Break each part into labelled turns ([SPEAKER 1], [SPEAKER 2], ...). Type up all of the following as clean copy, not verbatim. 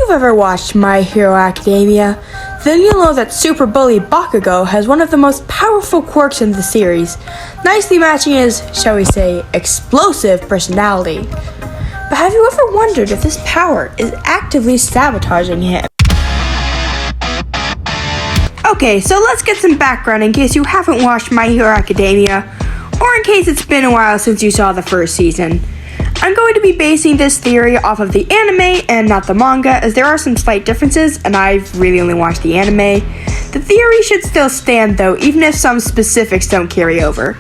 [SPEAKER 1] you've ever watched My Hero Academia, then you'll know that Super Bully Bakugo has one of the most powerful quirks in the series, nicely matching his, shall we say, explosive personality. But have you ever wondered if this power is actively sabotaging him? Okay, so let's get some background in case you haven't watched My Hero Academia, or in case it's been a while since you saw the first season. I'm going to be basing this theory off of the anime and not the manga, as there are some slight differences, and I've really only watched the anime. The theory should still stand though, even if some specifics don't carry over.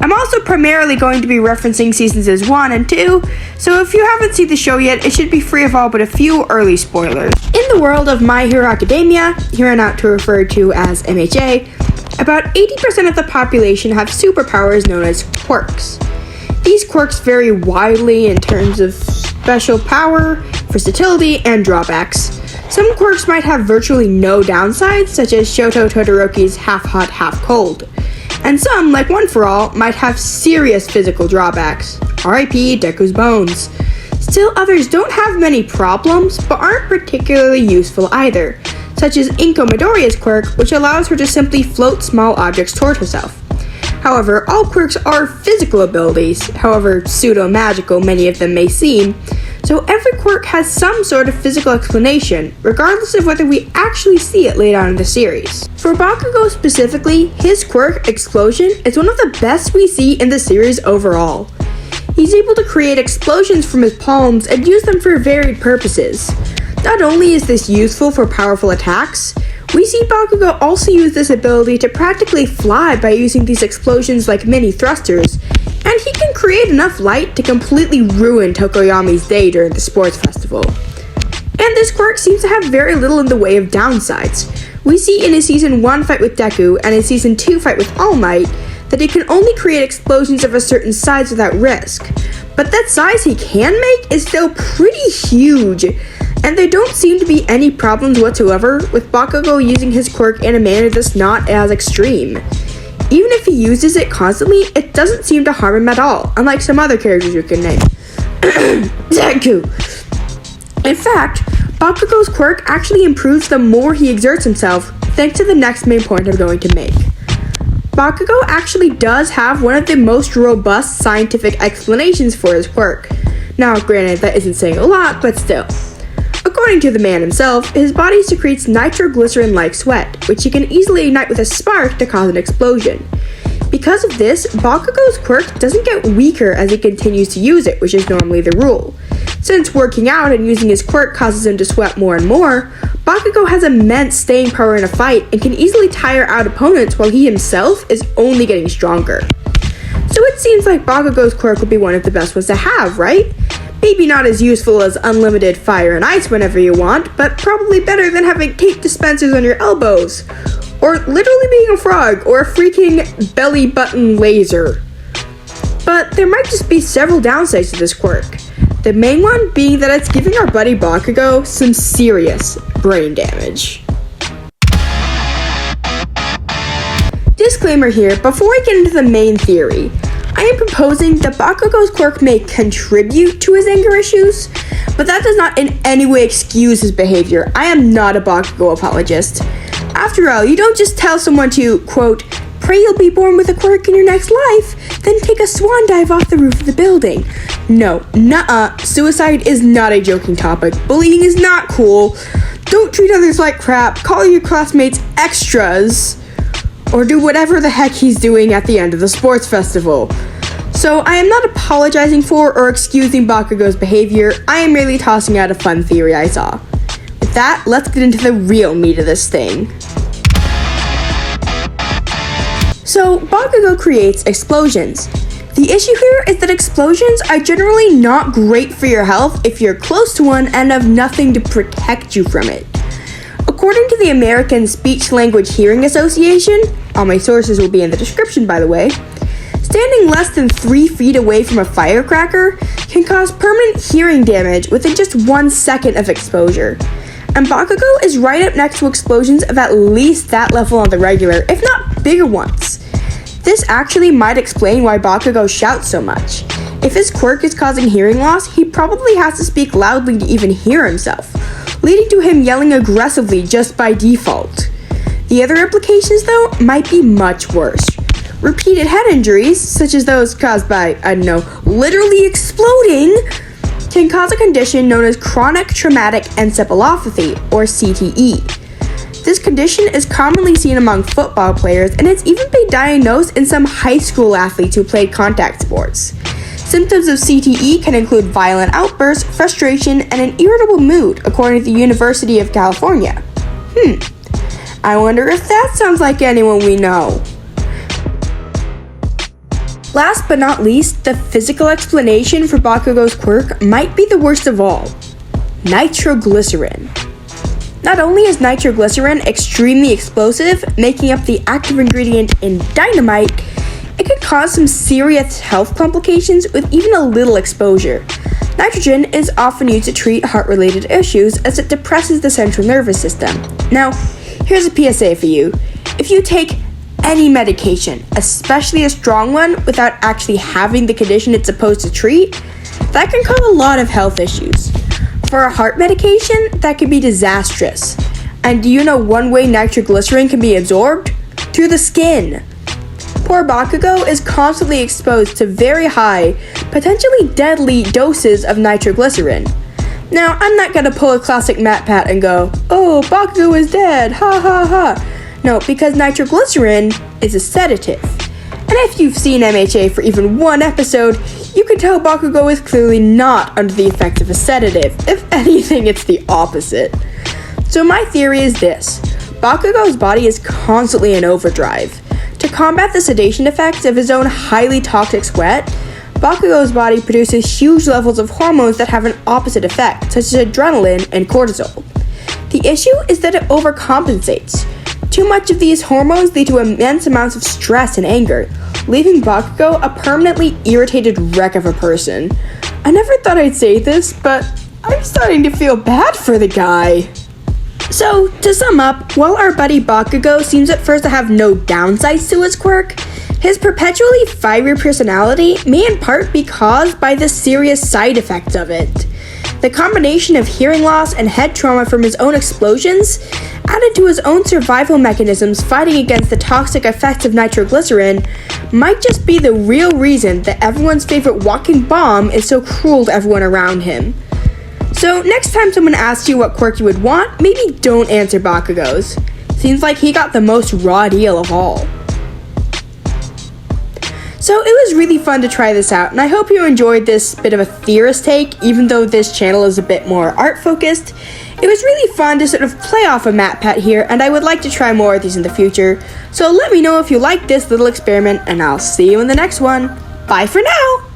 [SPEAKER 1] I'm also primarily going to be referencing seasons 1 and 2, so if you haven't seen the show yet, it should be free of all but a few early spoilers. In the world of My Hero Academia, hereinafter referred to as MHA, about 80% of the population have superpowers known as quirks. These quirks vary widely in terms of special power, versatility, and drawbacks. Some quirks might have virtually no downsides, such as Shoto Todoroki's half hot, half cold. And some, like One For All, might have serious physical drawbacks. R.I.P. Deku's bones. Still, others don't have many problems, but aren't particularly useful either, such as Inko Midoriya's quirk, which allows her to simply float small objects toward herself. However, all quirks are physical abilities, however pseudo-magical many of them may seem, so every quirk has some sort of physical explanation, regardless of whether we actually see it later on in the series. For Bakugo specifically, his quirk, Explosion, is one of the best we see in the series overall. He's able to create explosions from his palms and use them for varied purposes. Not only is this useful for powerful attacks, we see Bakugo also use this ability to practically fly by using these explosions like mini thrusters, and he can create enough light to completely ruin Tokoyami's day during the sports festival. And this quirk seems to have very little in the way of downsides. We see in his Season 1 fight with Deku and his Season 2 fight with All Might that he can only create explosions of a certain size without risk, but that size he can make is still pretty huge. And there don't seem to be any problems whatsoever with Bakugo using his quirk in a manner that's not as extreme. Even if he uses it constantly, it doesn't seem to harm him at all, unlike some other characters you can name. Deku. In fact, Bakugo's quirk actually improves the more he exerts himself, thanks to the next main point I'm going to make. Bakugo actually does have one of the most robust scientific explanations for his quirk. Now, granted, that isn't saying a lot, but still. According to the man himself, his body secretes nitroglycerin-like sweat, which he can easily ignite with a spark to cause an explosion. Because of this, Bakugo's quirk doesn't get weaker as he continues to use it, which is normally the rule. Since working out and using his quirk causes him to sweat more and more, Bakugo has immense staying power in a fight and can easily tire out opponents while he himself is only getting stronger. So it seems like Bakugo's quirk would be one of the best ones to have, right? Maybe not as useful as unlimited fire and ice whenever you want, but probably better than having tape dispensers on your elbows, or literally being a frog, or a freaking belly button laser. But there might just be several downsides to this quirk. The main one being that it's giving our buddy Bakugo some serious brain damage. Disclaimer here, before I get into the main theory, I am proposing that Bakugo's quirk may contribute to his anger issues, but that does not in any way excuse his behavior. I am not a Bakugo apologist. After all, you don't just tell someone to, quote, pray you'll be born with a quirk in your next life, then take a swan dive off the roof of the building. No, nuh-uh, suicide is not a joking topic. Bullying is not cool. Don't treat others like crap, call your classmates extras, or do whatever the heck he's doing at the end of the sports festival. So I am not apologizing for or excusing Bakugo's behavior, I am merely tossing out a fun theory I saw. With that, let's get into the real meat of this thing. So, Bakugo creates explosions. The issue here is that explosions are generally not great for your health if you're close to one and have nothing to protect you from it. According to the American Speech Language Hearing Association, all my sources will be in the description by the way, standing less than 3 feet away from a firecracker can cause permanent hearing damage within just 1 second of exposure. And Bakugo is right up next to explosions of at least that level on the regular, if not bigger ones. This actually might explain why Bakugo shouts so much. If his quirk is causing hearing loss, he probably has to speak loudly to even hear himself. leading to him yelling aggressively just by default. The other implications, though, might be much worse. Repeated head injuries, such as those caused by, literally exploding, can cause a condition known as chronic traumatic encephalopathy, or CTE. This condition is commonly seen among football players, and it's even been diagnosed in some high school athletes who played contact sports. Symptoms of CTE can include violent outbursts, frustration, and an irritable mood, according to the University of California. I wonder if that sounds like anyone we know. Last but not least, the physical explanation for Bakugo's quirk might be the worst of all: nitroglycerin. Not only is nitroglycerin extremely explosive, making up the active ingredient in dynamite, it could cause some serious health complications with even a little exposure. Nitrogen is often used to treat heart-related issues as it depresses the central nervous system. Now, here's a PSA for you. If you take any medication, especially a strong one, without actually having the condition it's supposed to treat, that can cause a lot of health issues. For a heart medication, that can be disastrous. And do you know one way nitroglycerin can be absorbed? Through the skin. Poor Bakugo is constantly exposed to very high, potentially deadly doses of nitroglycerin. Now, I'm not gonna pull a classic MatPat and go, "Oh, Bakugo is dead, ha ha ha." No, because nitroglycerin is a sedative. And if you've seen MHA for even one episode, you can tell Bakugo is clearly not under the effects of a sedative. If anything, it's the opposite. So my theory is this: Bakugo's body is constantly in overdrive. To combat the sedation effects of his own highly toxic sweat, Bakugo's body produces huge levels of hormones that have an opposite effect, such as adrenaline and cortisol. The issue is that it overcompensates. Too much of these hormones lead to immense amounts of stress and anger, leaving Bakugo a permanently irritated wreck of a person. I never thought I'd say this, but I'm starting to feel bad for the guy. So, to sum up, while our buddy Bakugo seems at first to have no downsides to his quirk, his perpetually fiery personality may in part be caused by the serious side effects of it. The combination of hearing loss and head trauma from his own explosions, added to his own survival mechanisms fighting against the toxic effects of nitroglycerin, might just be the real reason that everyone's favorite walking bomb is so cruel to everyone around him. So next time someone asks you what quirk you would want, maybe don't answer Bakugo's. Seems like he got the most raw deal of all. So it was really fun to try this out, and I hope you enjoyed this bit of a theorist take, even though this channel is a bit more art-focused. It was really fun to sort of play off a MatPat here, and I would like to try more of these in the future. So let me know if you like this little experiment, and I'll see you in the next one. Bye for now!